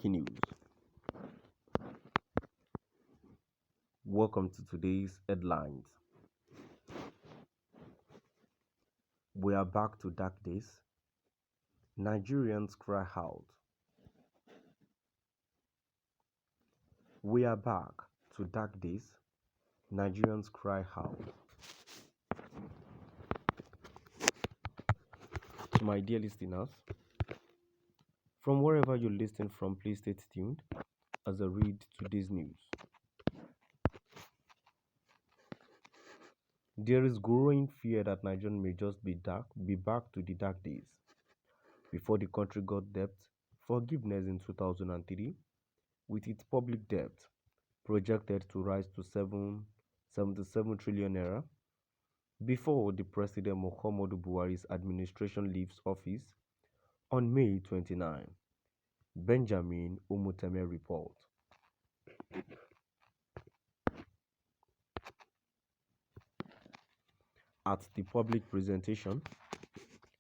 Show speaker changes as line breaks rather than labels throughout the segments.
breaking news. Welcome to today's headlines. We are back to dark days. Nigerians cry out. We are back to dark days. Nigerians cry out. To my dear listeners, from wherever you listen from, please stay tuned as I read today's news. There is growing fear that Nigeria may just be back to the dark days. Before the country got debt forgiveness in 2003, with its public debt projected to rise to 77 trillion naira, before the President Muhammadu Buhari's administration leaves office on May 29. Benjamin Omoteme report. At the public presentation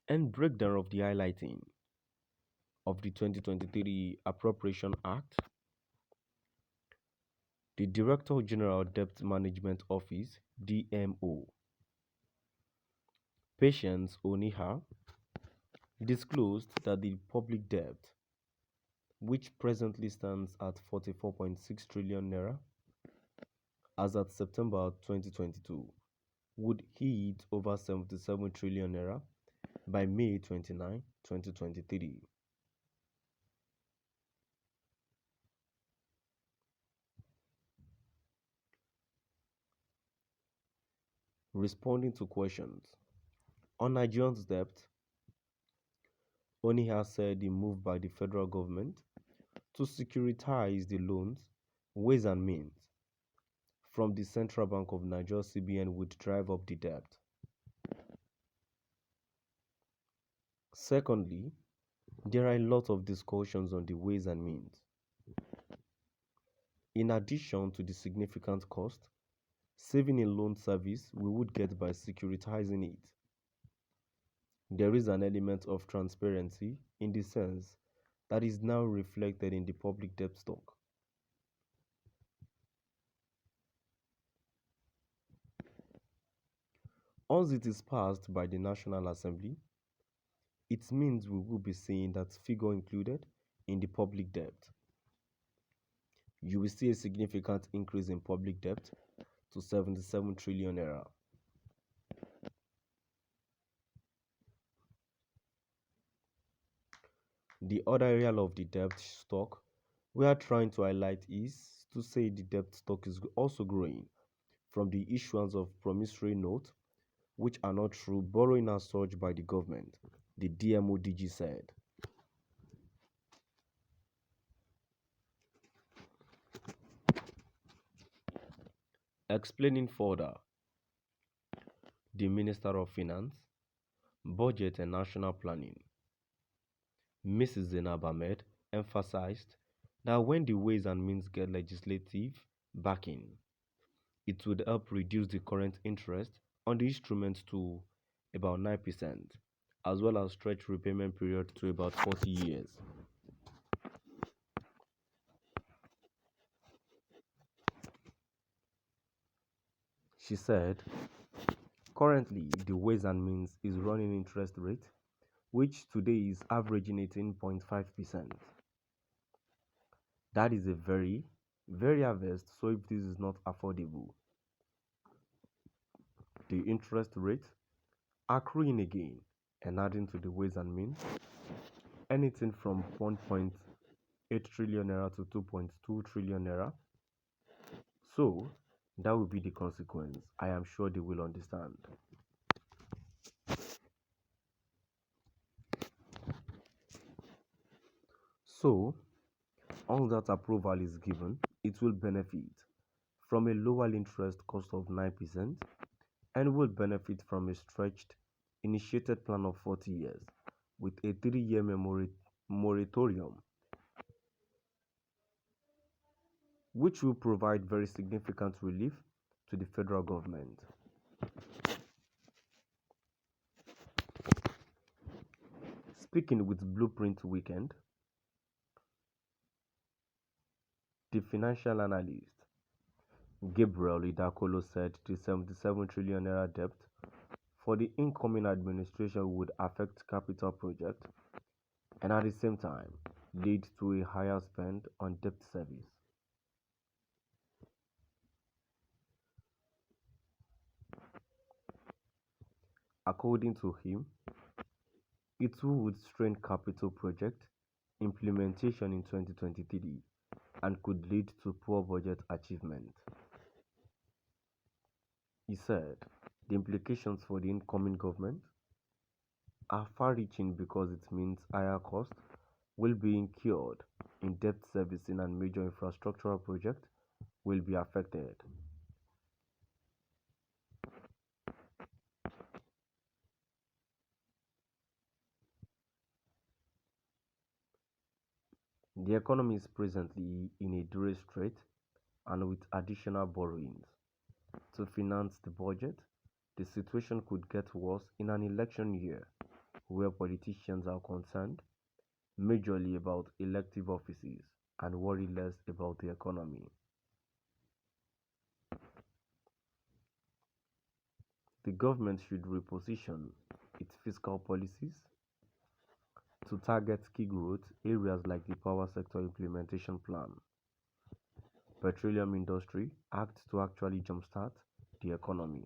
and breakdown of the highlighting of the 2023 Appropriation Act, the Director General Debt Management Office (DMO), Patience Oniha, disclosed that the public debt, which presently stands at 44.6 trillion naira as at September 2022, would hit over 77 trillion naira by May 29, 2023. Responding to questions on Nigerians' debt, Oniha said the move by the federal government to securitize the loans, ways and means from the Central Bank of Nigeria (CBN) would drive up the debt. Secondly, there are a lot of discussions on the ways and means. In addition to the significant cost, saving in loan service we would get by securitizing it, there is an element of transparency in the sense that is now reflected in the public debt stock. Once it is passed by the National Assembly, it means we will be seeing that figure included in the public debt. You will see a significant increase in public debt to 77 trillion naira. The other area of the debt stock we are trying to highlight is to say the debt stock is also growing from the issuance of promissory notes, which are not true borrowing as such by the government, the DMO-DG said. Explaining further, the Minister of Finance, Budget and National Planning, Mrs. Zainab Ahmed, emphasized that when the Ways and Means get legislative backing, it would help reduce the current interest on the instruments to about 9%, as well as stretch repayment period to about 40 years. She said, currently the Ways and Means is running interest rate, which today is averaging 18.5%. That is a very, very harvest, so if this is not affordable, the interest rate accruing again and adding to the Ways and Means, anything from 1.8 trillion naira to 2.2 trillion naira. So that will be the consequence. I am sure they will understand. So, once that approval is given, it will benefit from a lower interest cost of 9% and will benefit from a stretched initiated plan of 40 years with a 3-year moratorium, which will provide very significant relief to the federal government. Speaking with Blueprint Weekend, The financial analyst Gabriel Idakolo said the 77 trillion naira debt for the incoming administration would affect capital projects and at the same time lead to a higher spend on debt service. According to him, it would strain capital project implementation in 2023 and could lead to poor budget achievement. He said the implications for the incoming government are far-reaching because it means higher costs will be incurred in debt servicing and major infrastructural projects will be affected. The economy is presently in a dire strait and with additional borrowings to finance the budget, the situation could get worse in an election year where politicians are concerned majorly about elective offices and worry less about the economy. The government should reposition its fiscal policies to target key growth areas like the power sector implementation plan, petroleum industry act to actually jumpstart the economy.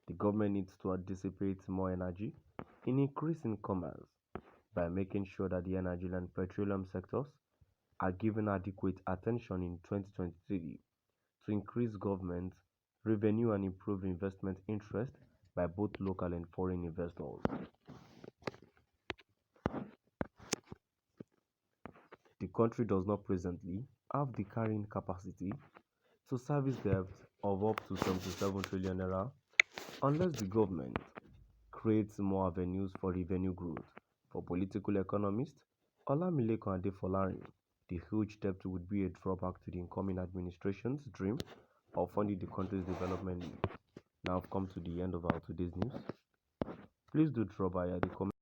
The government needs to dissipate more energy in increasing commerce by making sure that the energy and petroleum sectors are given adequate attention in 2023 to increase government revenue and improve investment interest by both local and foreign investors. The country does not presently have the carrying capacity to service debt of up to 77 trillion naira unless the government creates more avenues for revenue growth. For political economist Olamileko Adefolarin, the huge debt would be a drawback to the incoming administration's dream of funding the country's development needs. Now I've come to the end of our today's news. Please do drop by at the comment